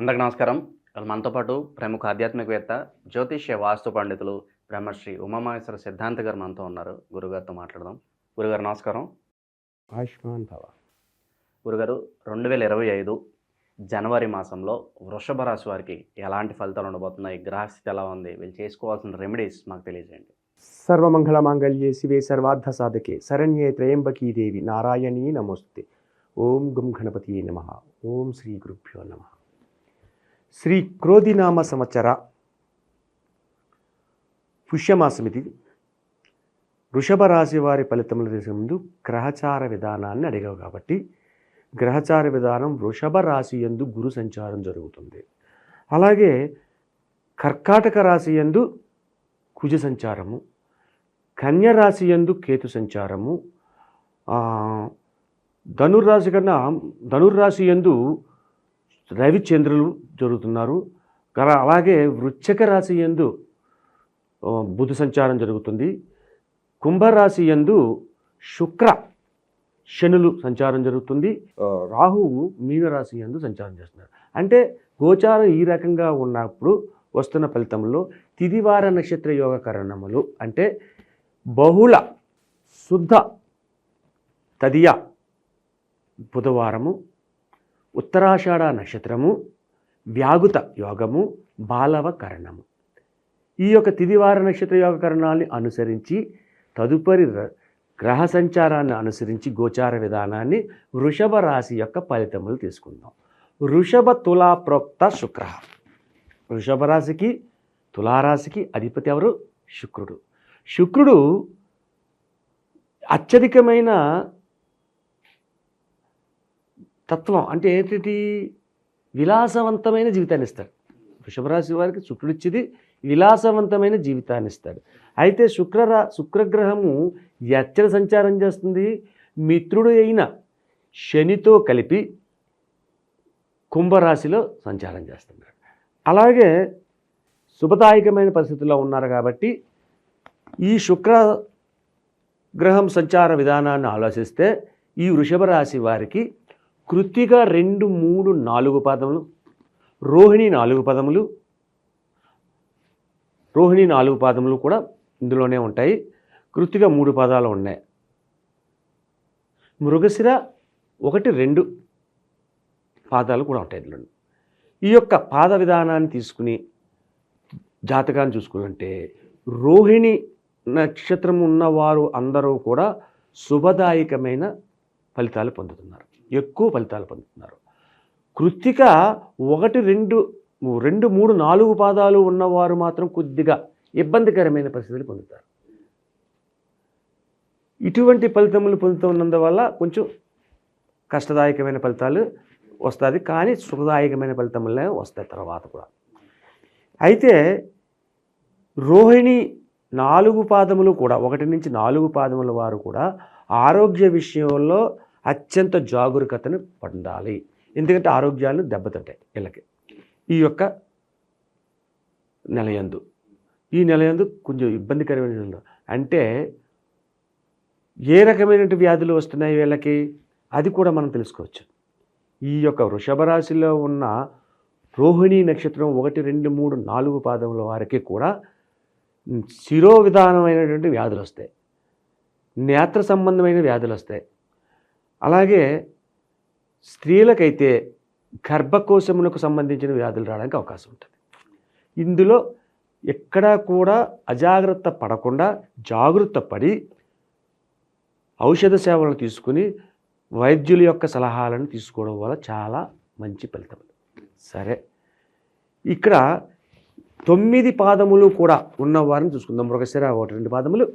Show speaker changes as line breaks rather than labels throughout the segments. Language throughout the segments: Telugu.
అందరికి నమస్కారం. ఇవాళ మనతో పాటు ప్రముఖ ఆధ్యాత్మికవేత్త, జ్యోతిష్య వాస్తు పండితులు బ్రహ్మశ్రీ ఉమామహేశ్వర సిద్ధాంత్ గారు మనతో ఉన్నారు. గురుగారితో మాట్లాడదాం. గురుగారు నమస్కారం.
ఆయుష్మాన్ భవ.
గురుగారు 2025 జనవరి మాసంలో వృషభ రాశి వారికి ఎలాంటి ఫలితాలు ఉండబోతున్నాయి? గ్రహస్థితి ఎలా ఉంది? వీళ్ళు చేసుకోవాల్సిన రెమెడీస్ మాకు తెలియజేయండి.
సర్వమంగళ మాంగళ్యే శివే సర్వార్థ సాధకే శరణ్యే త్రయంబకీ దేవి నారాయణీ నమోస్తుతే. ఓం గం గణపతియే నమః. ఓం శ్రీ గురుభ్యో నమః. శ్రీ క్రోధినామ సంవత్సర పుష్యమాసమిది. వృషభ రాశి వారి ఫలితములు చేసే ముందు గ్రహచార విధానాన్ని అడిగావు కాబట్టి గ్రహచార విధానం వృషభ రాశి యందు గురు సంచారం జరుగుతుంది. అలాగే కర్కాటక రాశి యందు కుజ సంచారము, కన్య రాశి యందు కేతు సంచారము, ధనుర్రాశి యందు రవిచంద్రులు జరుగుతున్నారు. అలాగే వృశ్చిక రాశి యందు బుధ సంచారం జరుగుతుంది. కుంభరాశి యందు శుక్ర శనులు సంచారం జరుగుతుంది. రాహువు మీనరాశి యందు సంచారం చేస్తున్నారు. అంటే గోచారం ఈ రకంగా ఉన్నప్పుడు వస్తున్న ఫలితంలో తిదివార నక్షత్ర యోగ కరణములు అంటే బహుళ శుద్ధ తదియ బుధవారము, ఉత్తరాషాఢ నక్షత్రము, వ్యాగుత యోగము, బాలవ కరణము. ఈ యొక్క తిదివార నక్షత్ర యోగ కరణాన్ని అనుసరించి తదుపరి గ్రహ సంచారాన్ని అనుసరించి గోచార విధానాన్ని వృషభ రాశి యొక్క ఫలితములు తీసుకుందాం. వృషభ తులా ప్రోక్త శుక్ర. వృషభ రాశికి తులారాశికి అధిపతి ఎవరు? శుక్రుడు. శుక్రుడు అత్యధికమైన తత్వం అంటే ఏంటి? విలాసవంతమైన జీవితాన్ని ఇస్తాడు. వృషభ రాశి వారికి శుక్రుడు ఇచ్చేది విలాసవంతమైన జీవితాన్ని ఇస్తాడు. అయితే శుక్రగ్రహము ఎచ్చర సంచారం చేస్తుంది? మిత్రుడు అయిన శనితో కలిపి కుంభరాశిలో సంచారం చేస్తున్నాడు. అలాగే శుభదాయకమైన పరిస్థితుల్లో ఉన్నారు కాబట్టి ఈ శుక్రగ్రహం సంచార విధానాన్ని ఆలోచిస్తే ఈ వృషభ రాశి వారికి కృత్తిక 2, 3, 4 పాదములు, రోహిణి 4 పదములు, రోహిణి 4 పాదములు కూడా ఇందులోనే ఉంటాయి. కృత్తిక 3 పాదాలు ఉన్నాయి. మృగశిర 1, 2 పాదాలు కూడా ఉంటాయి ఇందులో. ఈ యొక్క పాద విధానాన్ని తీసుకుని జాతకాన్ని చూసుకుంటే రోహిణి నక్షత్రం ఉన్నవారు అందరూ కూడా శుభదాయకమైన ఫలితాలు పొందుతున్నారు, ఎక్కువ ఫలితాలు పొందుతున్నారు. కృత్తిక 1, 2, 3, 4 పాదాలు ఉన్నవారు మాత్రం కొద్దిగా ఇబ్బందికరమైన పరిస్థితులు పొందుతారు. ఇటువంటి ఫలితములు పొందుతున్నందువల్ల కొంచెం కష్టదాయకమైన ఫలితాలు వస్తుంది, కానీ సుఖదాయకమైన ఫలితములే వస్తాయి తర్వాత కూడా. అయితే రోహిణి 4 పాదములు కూడా 1 నుంచి 4 పాదముల వారు కూడా ఆరోగ్య విషయంలో అత్యంత జాగరూకతను పొందాలి. ఎందుకంటే ఆరోగ్యాలను దెబ్బతింటాయి వీళ్ళకి ఈ యొక్క నెలయందు. ఈ నెలయందు కొంచెం ఇబ్బందికరమైన అంటే ఏ రకమైన వ్యాధులు వస్తున్నాయి వీళ్ళకి అది కూడా మనం తెలుసుకోవచ్చు. ఈ యొక్క వృషభ రాశిలో ఉన్న రోహిణి నక్షత్రం 1, 2, 3, 4 పాదముల వారికి కూడా శిరో విధానమైనటువంటి వ్యాధులు వస్తాయి, నేత్ర సంబంధమైన వ్యాధులు వస్తాయి. అలాగే స్త్రీలకైతే గర్భకోశములకు సంబంధించిన వ్యాధులు రావడానికి అవకాశం ఉంటుంది. ఇందులో ఎక్కడా కూడా అజాగ్రత్త పడకుండా జాగ్రత్త పడి ఔషధ సేవలను తీసుకుని వైద్యుల యొక్క సలహాలను తీసుకోవడం వల్ల చాలా మంచి ఫలితం. సరే, ఇక్కడ 9 పాదములు కూడా ఉన్నవారిని చూసుకుందాం. మృగశిర 1, 2 పాదములు,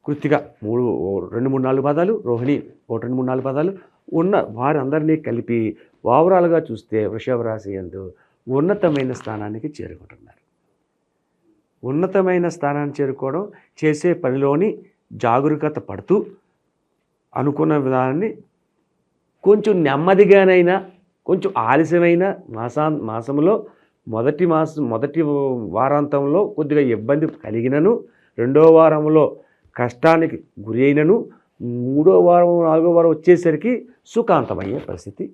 కృత్తిక 2, 3, 4 పాదాలు, రోహిణి 1, 2, 3, 4 పాదాలు ఉన్న వారందరినీ కలిపి ఓవరాల్గా చూస్తే వృషభ రాశి యందు ఉన్నతమైన స్థానానికి చేరుకుంటున్నారు. ఉన్నతమైన స్థానాన్ని చేరుకోవడం, చేసే పనిలోని జాగరూకత పడుతూ అనుకున్న విధానాన్ని కొంచెం నెమ్మదిగానైనా కొంచెం ఆలస్యమైన మాసంలో మొదటి వారాంతంలో కొద్దిగా ఇబ్బంది కలిగినను, 2వ వారంలో కష్టానికి గురి అయినను, 3వ వారం 4వ వారం వచ్చేసరికి సుఖాంతమయ్యే పరిస్థితి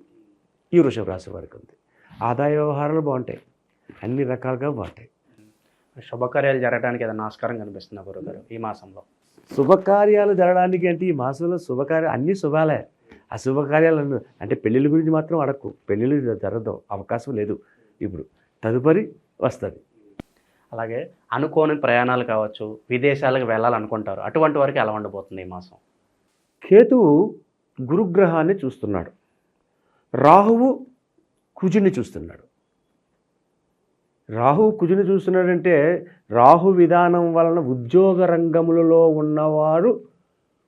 ఈ వృషభ రాశి వారికి ఉంది. ఆదాయ వ్యవహారాలు బాగుంటాయి, అన్ని రకాలుగా బాగుంటాయి.
శుభకార్యాలు జరగడానికి ఏదైనా ఆస్కారం కనిపిస్తుందా గురుగారు ఈ మాసంలో?
శుభకార్యాలు జరగడానికి అంటే ఈ మాసంలో శుభకార్యాలు అన్నీ శుభాలే. అశుభకార్యాలు అంటే పెళ్ళిళ్ళ గురించి మాత్రం అడక్కు, పెళ్ళిళ్ళు జరగదు, అవకాశం లేదు. ఇప్పుడు తదుపరి వస్తుంది.
అలాగే అనుకోని ప్రయాణాలు కావచ్చు, విదేశాలకు వెళ్ళాలనుకుంటారు, అటువంటి వారికి ఎలా ఉండబోతుంది ఈ మాసం?
కేతువు గురుగ్రహాన్ని చూస్తున్నాడు, రాహువు కుజుని చూస్తున్నాడు. రాహువు కుజుని చూస్తున్నాడంటే రాహు విధానం వలన ఉద్యోగ రంగములలో ఉన్నవారు,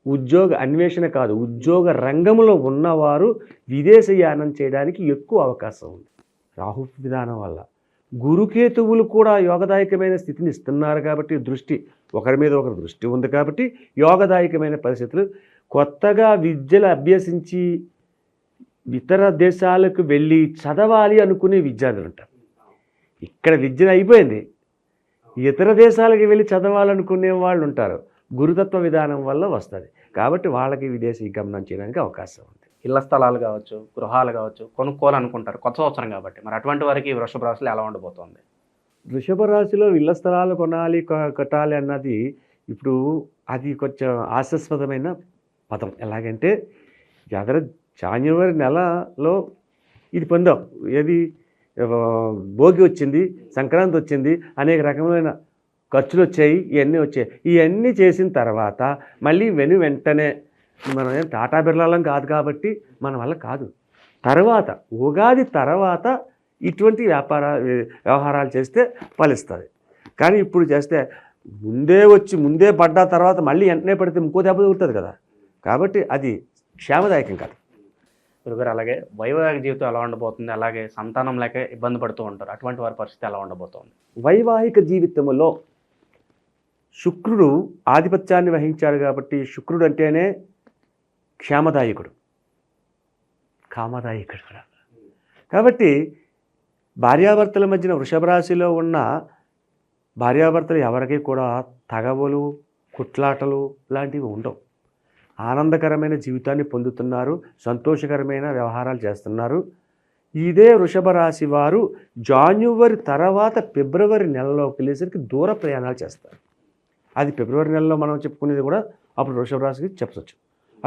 ఉద్యోగ అన్వేషణ కాదు, ఉద్యోగ రంగంలో ఉన్నవారు విదేశయానం చేయడానికి ఎక్కువ అవకాశం ఉంది రాహు విధానం వల్ల. గురుకేతువులు కూడా యోగదాయకమైన స్థితిని ఇస్తున్నారు కాబట్టి, దృష్టి ఒకరి మీద ఒకరి దృష్టి ఉంది కాబట్టి యోగదాయకమైన పరిస్థితులు. కొత్తగా విద్యలు అభ్యసించి ఇతర దేశాలకు వెళ్ళి చదవాలి అనుకునే విద్యార్థులు ఉంటారు. ఇక్కడ విద్య అయిపోయింది, ఇతర దేశాలకు వెళ్ళి చదవాలనుకునే వాళ్ళు ఉంటారు. గురుతత్వ విధానం వల్ల వస్తుంది కాబట్టి వాళ్ళకి విదేశీ గమనం చేయడానికి అవకాశం ఉంది.
ఇళ్ల స్థలాలు కావచ్చు, గృహాలు కావచ్చు కొనుక్కోవాలనుకుంటారు కొత్త సంవత్సరం కాబట్టి, మరి అటువంటి వారికి వృషభ రాశిలో ఎలా ఉండబోతోంది?
వృషభ రాశిలో ఇళ్ల స్థలాలు కొనాలి, కట్టాలి అన్నది ఇప్పుడు అది కొంచెం హాస్యాస్పదమైన పదం. ఎలాగంటే జనవరి నెలలో ఇది పొందాం, ఏది భోగి వచ్చింది, సంక్రాంతి వచ్చింది, అనేక రకమైన ఖర్చులు వచ్చాయి, ఇవన్నీ వచ్చాయి. ఇవన్నీ చేసిన తర్వాత మళ్ళీ వెంటనే మనం టాటా బిర్లాలం కాదు కాబట్టి మన వల్ల కాదు. తర్వాత ఉగాది తర్వాత ఇటువంటి వ్యవహారాలు చేస్తే ఫలిస్తుంది. కానీ ఇప్పుడు చేస్తే ముందే పడ్డ తర్వాత మళ్ళీ వెంటనే పడితే ఇంకో దెబ్బ తగులుతుంది కదా, కాబట్టి అది క్షేమదాయకం కాదు.
గురుగారు అలాగే వైవాహిక జీవితం ఎలా ఉండబోతుంది? అలాగే సంతానం లేక ఇబ్బంది పడుతూ ఉంటారు, అటువంటి వారి పరిస్థితి ఎలా ఉండబోతోంది?
వైవాహిక జీవితంలో శుక్రుడు ఆధిపత్యాన్ని వహించాడు కాబట్టి, శుక్రుడు అంటేనే క్షేమదాయకుడు, కామదాయకుడు కూడా. కాబట్టి భార్యాభర్తల మధ్యన వృషభ రాశిలో ఉన్న భార్యాభర్తలు ఎవరికి కూడా తగవులు, కుట్లాటలు లాంటివి ఉండవు. ఆనందకరమైన జీవితాన్ని పొందుతున్నారు, సంతోషకరమైన వ్యవహారాలు చేస్తున్నారు. ఇదే వృషభ రాశి వారు జాన్యువరి తర్వాత ఫిబ్రవరి నెలలోకి వెళ్ళేసరికి దూర ప్రయాణాలు చేస్తారు. అది ఫిబ్రవరి నెలలో మనం చెప్పుకునేది కూడా అప్పుడు వృషభ రాశికి చెప్పవచ్చు.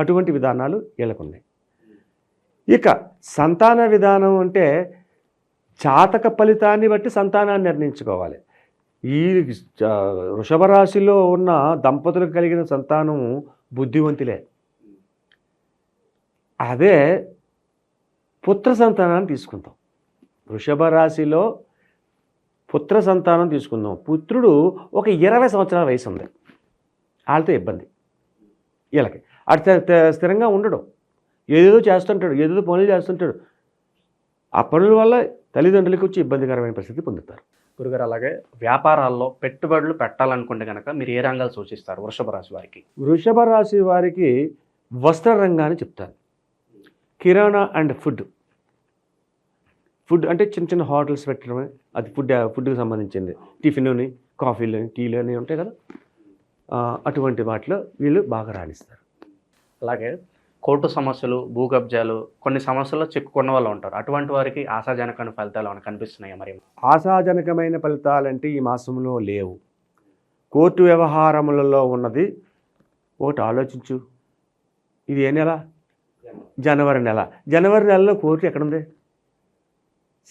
అటువంటి విధానాలు వీళ్ళకున్నాయి. ఇక సంతాన విధానం అంటే జాతక ఫలితాన్ని బట్టి సంతానాన్ని నిర్ణయించుకోవాలి. ఈ వృషభ రాశిలో ఉన్న దంపతులకు కలిగిన సంతానం బుద్ధివంతులే. అదే పుత్ర సంతానాన్ని తీసుకుందాం. వృషభ రాశిలో పుత్ర సంతానం తీసుకుందాం. పుత్రుడు ఒక 20 సంవత్సరాల వయసు ఉంది, వాళ్ళతో ఇబ్బంది. వీళ్ళకి అటు స్థిరంగా ఉండడం, ఏదేదో చేస్తుంటాడు, ఏదేదో పనులు చేస్తుంటాడు. ఆ పనుల వల్ల తల్లిదండ్రులకు వచ్చి ఇబ్బందికరమైన పరిస్థితి పొందుతారు.
గురుగారు అలాగే వ్యాపారాల్లో పెట్టుబడులు పెట్టాలనుకుంటే కనుక మీరు ఏ రంగాలు సూచిస్తారు వృషభ రాశి వారికి?
వృషభ రాశి వారికి వస్త్ర రంగాన్ని చెప్తాను. కిరాణా అండ్ ఫుడ్ అంటే చిన్న చిన్న హోటల్స్ పెట్టడమే, అది ఫుడ్కి సంబంధించింది. టిఫిన్, కాఫీలు, టీలు అని ఉంటాయి కదా, అటువంటి వాటిలో వీళ్ళు బాగా రాణిస్తారు.
అలాగే కోర్టు సమస్యలు, భూ కబ్జాలు, కొన్ని సమస్యల్లో చిక్కుకున్న వాళ్ళు ఉంటారు, అటువంటి వారికి ఆశాజనకమైన ఫలితాలు ఏమైనా కనిపిస్తున్నాయా? మరి
ఆశాజనకమైన ఫలితాలంటే ఈ మాసంలో లేవు. కోర్టు వ్యవహారములలో ఉన్నది ఒకటి ఆలోచించు. ఇది ఏ నెల? జనవరి నెల. జనవరి నెలలో కోర్టు ఎక్కడుంది?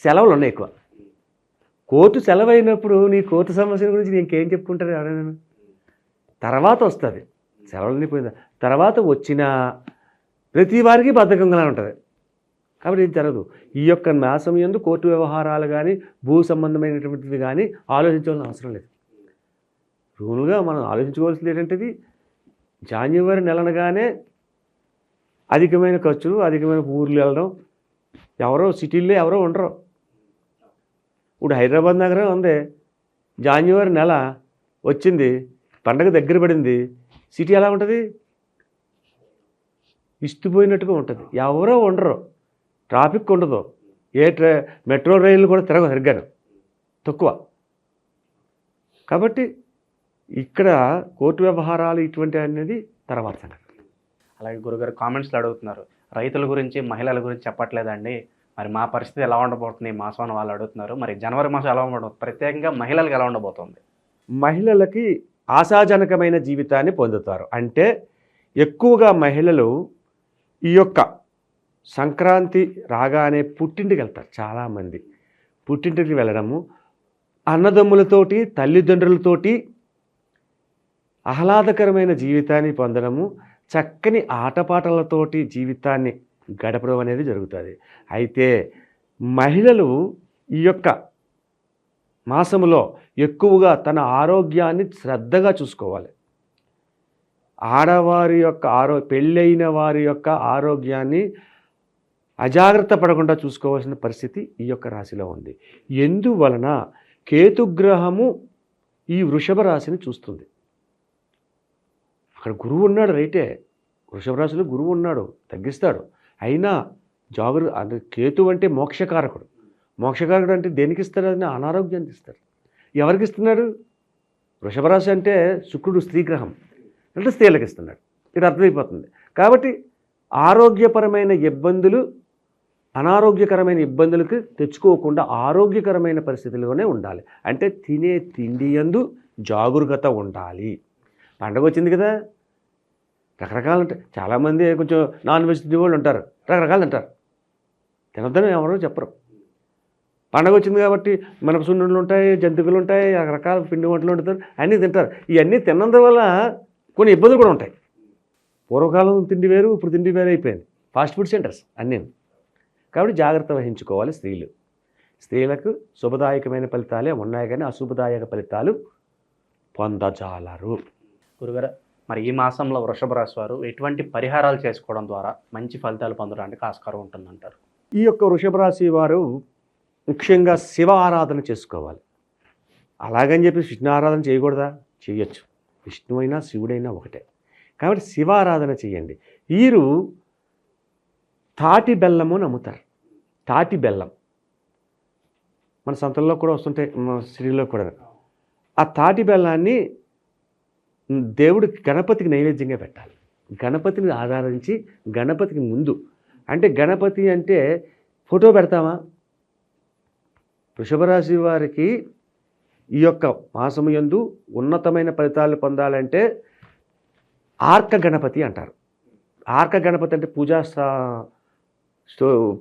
సెలవులు ఉన్నాయి ఎక్కువ. కోర్టు సెలవు అయినప్పుడు నీ కోర్టు సమస్యల గురించి ఇంకేం చెప్పుకుంటారు ఎవరైనా? తర్వాత వస్తుంది, సెలవులని పోయిందా తర్వాత వచ్చిన ప్రతి వారికి బద్ధకంగా ఉంటుంది. కాబట్టి ఏం జరగదు. ఈ యొక్క మాసం యందు కోర్టు వ్యవహారాలు కానీ భూ సంబంధమైనటువంటివి కానీ ఆలోచించవలసిన అవసరం లేదు. రూల్గా మనం ఆలోచించుకోవాల్సింది ఏంటంటే జాన్యువరి నెలనగానే అధికమైన ఖర్చులు, అధికమైన ఊర్లు వెళ్ళడం, ఎవరో సిటీల్లో ఎవరో ఉండరు. ఇప్పుడు హైదరాబాద్ నగరం ఉంది, జాన్యువరి నెల వచ్చింది, పండగ దగ్గర పడింది, సిటీ ఎలా ఉంటుంది? ఇస్తుపోయినట్టుగా ఉంటుంది, ఎవరో ఉండరు, ట్రాఫిక్ ఉండదు, మెట్రో రైళ్ళు కూడా తిరగవు సరిగ్గాను, తక్కువ. కాబట్టి ఇక్కడ కోర్టు వ్యవహారాలు ఇటువంటి అనేది తర్వాత సంగతి.
అలాగే గురుగారు కామెంట్స్లో అడుగుతున్నారు, రైతుల గురించి, మహిళల గురించి చెప్పట్లేదండి, మరి మా పరిస్థితి ఎలా ఉండబోతుంది ఈ మాసం అని వాళ్ళు అడుగుతున్నారు. మరి జనవరి మాసం ఎలా ఉండబోతుంది, ప్రత్యేకంగా మహిళలకు ఎలా ఉండబోతుంది?
మహిళలకి ఆశాజనకమైన జీవితాన్ని పొందుతారు. అంటే ఎక్కువగా మహిళలు ఈ యొక్క సంక్రాంతి రాగానే పుట్టింటికి వెళ్తారు. చాలామంది పుట్టింటికి వెళ్ళడము, అన్నదమ్ములతోటి తల్లిదండ్రులతోటి ఆహ్లాదకరమైన జీవితాన్ని పొందడము, చక్కని ఆటపాటలతోటి జీవితాన్ని గడపడం అనేది జరుగుతుంది. అయితే మహిళలు ఈ యొక్క మాసములో ఎక్కువగా తన ఆరోగ్యాన్ని శ్రద్ధగా చూసుకోవాలి. ఆడవారి యొక్క పెళ్ళైన వారి యొక్క ఆరోగ్యాన్ని అజాగ్రత్త పడకుండా చూసుకోవాల్సిన పరిస్థితి ఈ యొక్క రాశిలో ఉంది. ఎందువలన కేతుగ్రహము ఈ వృషభ రాశిని చూస్తుంది. అక్కడ ఉన్నాడు రైటే, వృషభ రాశిలో గురువు ఉన్నాడు, తగ్గిస్తాడు. అయినా అంటే కేతు అంటే మోక్షకారకుడు. మోక్షకారకుడు అంటే దేనికి ఇస్తాడు? అని అనారోగ్యానికి ఇస్తాడు. ఎవరికి ఇస్తున్నాడు? వృషభ రాశి అంటే శుక్రుడు స్త్రీగ్రహం, అంటే స్త్రీలకు ఇస్తున్నాడు. ఇది అర్థమైపోతుంది. కాబట్టి ఆరోగ్యపరమైన ఇబ్బందులు అనారోగ్యకరమైన ఇబ్బందులకు తెచ్చుకోకుండా ఆరోగ్యకరమైన పరిస్థితుల్లోనే ఉండాలి. అంటే తినే తిండి యందు జాగరూకత ఉండాలి. పండగ వచ్చింది కదా, రకరకాలు ఉంటాయి. చాలామంది కొంచెం నాన్ వెజ్ తినే వాళ్ళు ఉంటారు, రకరకాలు అంటారు. తినొద్దని ఎవరో చెప్పరు. పండగ వచ్చింది కాబట్టి మనకు సున్నుండలు ఉంటాయి, జంతికలు ఉంటాయి, రకరకాల పిండి వంటలు ఉంటారు, అన్నీ తింటారు. ఇవన్నీ తిన్నందువల్ల కొన్ని ఇబ్బందులు కూడా ఉంటాయి. పూర్వకాలం తిండి వేరు, ఇప్పుడు తిండి వేరు అయిపోయింది. ఫాస్ట్ ఫుడ్ సెంటర్స్ అన్నీ. కాబట్టి జాగ్రత్త వహించుకోవాలి స్త్రీలు. స్త్రీలకు శుభదాయకమైన ఫలితాలే ఉన్నాయి, కానీ అశుభదాయక ఫలితాలు పొందజాలరు.
గురుగారు, మరి ఈ మాసంలో వృషభ రాశి వారు ఎటువంటి పరిహారాలు చేసుకోవడం ద్వారా మంచి ఫలితాలు పొందడానికి ఆస్కారం ఉంటుందంటారు?
ఈ యొక్క వృషభ రాశి వారు ముఖ్యంగా శివ ఆరాధన చేసుకోవాలి. అలాగని చెప్పి విష్ణు ఆరాధన చేయకూడదా? చేయొచ్చు. విష్ణు అయినా శివుడైనా ఒకటే. కాబట్టి శివ ఆరాధన చేయండి. వీరు తాటి బెల్లము నమ్ముతారు. తాటి బెల్లం మన సంతల్లో కూడా వస్తుంటాయి, మన స్త్రీలో కూడా. ఆ తాటి బెల్లాన్ని దేవుడికి గణపతికి నైవేద్యంగా పెట్టాలి. గణపతిని ఆరాధించి గణపతికి ముందు, అంటే గణపతి అంటే ఫోటో పెడతామా? వృషభ రాశి వారికి ఈ యొక్క మాసము యందు ఉన్నతమైన ఫలితాలు పొందాలంటే ఆర్క గణపతి అంటారు. ఆర్క గణపతి అంటే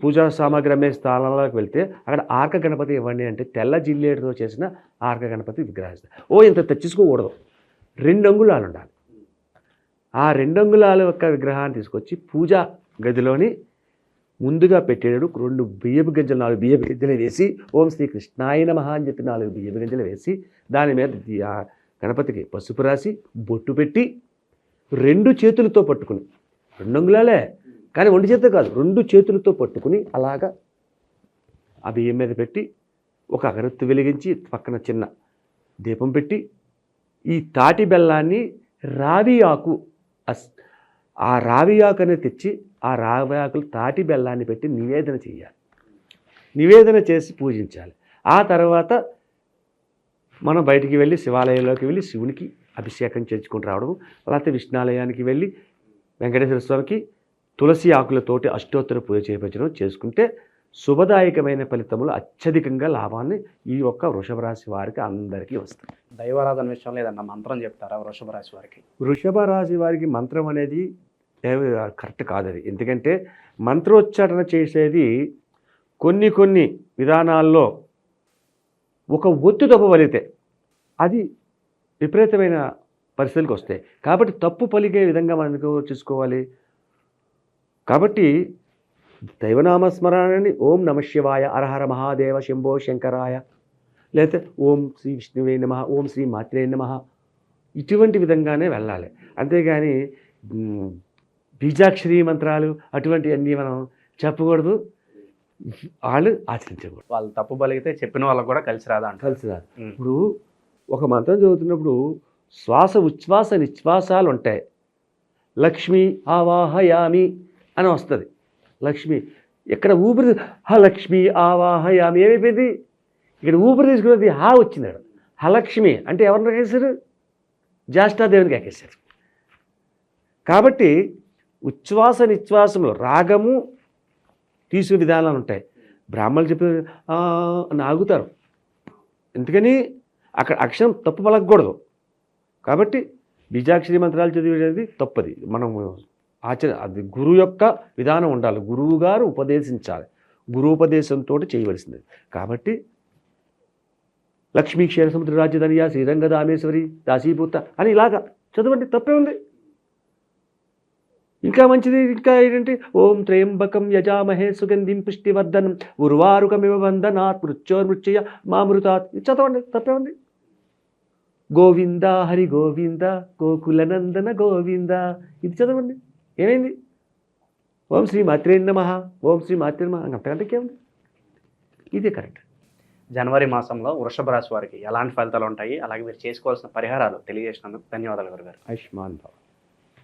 పూజా సామాగ్రి అమ్మే స్థానాలకు వెళ్తే అక్కడ ఆర్క గణపతి ఇవ్వండి అంటే తెల్ల జిల్లేడుతో చేసిన ఆర్క గణపతి విగ్రహిస్తారు. ఇంత తెచ్చుకోకూడదు, 2 అంగుళాలు ఉండాలి. ఆ 2 అంగుళాల యొక్క విగ్రహాన్ని తీసుకొచ్చి పూజా గదిలోని ముందుగా పెట్టేటప్పుడు 2 బియ్యపు గింజలు, 4 బియ్యపు గింజలు వేసి ఓం శ్రీ కృష్ణాయ నమః అని చెప్పి 4 బియ్యపు గింజలు వేసి దాని మీద గణపతికి పసుపు రాసి బొట్టు పెట్టి 2 చేతులతో పట్టుకుని, 2 అంగుళాలే కానీ 1 చేతితో కాదు, 2 చేతులతో పట్టుకుని అలాగా ఆ బియ్యం మీద పెట్టి ఒక అగరత్తు వెలిగించి పక్కన చిన్న దీపం పెట్టి ఈ తాటి బెల్లాన్ని రావి ఆకు, ఆ రావి ఆకు అనేది తెచ్చి ఆ రావి ఆకులు తాటి బెల్లాన్ని పెట్టి నివేదన చేయాలి. నివేదన చేసి పూజించాలి. ఆ తర్వాత మనం బయటికి వెళ్ళి శివాలయంలోకి వెళ్ళి శివునికి అభిషేకం చేసుకుని రావడం, లేకపోతే విష్ణాలయానికి వెళ్ళి వెంకటేశ్వర స్వామికి తులసి ఆకులతోటి అష్టోత్తర పూజ చేయించడం చేసుకుంటే శుభదాయకమైన ఫలితములు అత్యధికంగా లాభాన్ని ఈ యొక్క వృషభ రాశి వారికి అందరికీ వస్తాయి.
దైవారాధన విషయంలో ఏదన్నా మంత్రం చెప్తారా వృషభ రాశి వారికి?
వృషభ రాశి వారికి మంత్రం అనేది కరెక్ట్ కాదు. అది ఎందుకంటే మంత్రోచ్చారణ చేసేది కొన్ని విధానాల్లో ఒక ఒత్తు తప్పవలిగితే అది విపరీతమైన పరిస్థితులకు వస్తాయి. కాబట్టి తప్పు పలికే విధంగా మనకు చూసుకోవాలి. కాబట్టి దైవనామస్మరణని ఓం నమ శివాయ, హరహర మహాదేవ, శంభో శంకరాయ, లేకపోతే ఓం శ్రీ విష్ణువే నమః, ఓం శ్రీ మాత్రే నమః, ఇటువంటి విధంగానే వెళ్ళాలి. అంతేగాని బీజాక్షరి మంత్రాలు అటువంటివన్నీ మనం చెప్పకూడదు, వాళ్ళు ఆచరించకూడదు.
వాళ్ళు తప్పు పలిగితే చెప్పిన వాళ్ళకు కూడా కలిసి రాదు.
ఇప్పుడు ఒక మంత్రం చదువుతున్నప్పుడు శ్వాస ఉచ్ఛ్వాస నిశ్వాసాలు ఉంటాయి. లక్ష్మి ఆవాహయామి అని వస్తుంది. లక్ష్మి ఇక్కడ ఊపిరి, లక్ష్మి ఆవాహయామి ఏమైపోయింది? ఇక్కడ ఊపిరి తీసుకున్నది వచ్చింది. లక్ష్మి అంటే ఎవరిని ఎక్కేశారు? జ్యేష్ఠాదేవినికి ఎక్కేశారు. కాబట్టి ఉచ్ఛ్వాస నిశ్వాసంలో రాగము తీసుకునే విధానాలు ఉంటాయి. బ్రాహ్మణులు చెప్పే అని ఆగుతారు. ఎందుకని అక్కడ అక్షరం తప్పు పలకూడదు. కాబట్టి బీజాక్షరి మంత్రాలు చదివేది తప్పది. మనం అది గురువు యొక్క విధానం ఉండాలి. గురువు గారు ఉపదేశించాలి. గురూపదేశంతో చేయవలసింది. కాబట్టి లక్ష్మీ క్షీర సముద్ర రాజ్యధనియా శ్రీరంగ దామేశ్వరి దాసీభూత అని ఇలాగా చదవండి, తప్పే ఉంది. ఇంకా మంచిది ఇంకా ఏంటంటే ఓం త్రయంబకం యజామహే సుగంధిం పుష్టివర్ధనం ఉర్వారుకమివ వందనాత్ మృత్యోర్మృత్యయ మామృతాత్ చదవండి, తప్పే ఉంది. గోవింద హరి గోవింద గోకులనందన గోవింద ఇది చదవండి, ఏమైంది? ఓం శ్రీ మాత్రే నమః, ఓం శ్రీ మాత్రే నమః అంతకంటే ఏముంది? ఇదే కరెక్ట్.
జనవరి మాసంలో వృషభ రాశి వారికి ఎలాంటి ఫలితాలు ఉంటాయి, అలాగే మీరు చేసుకోవాల్సిన పరిహారాలు తెలియజేసినందుకు ధన్యవాదాలు గురుగారు.
ఆయుష్మాన్ భవ.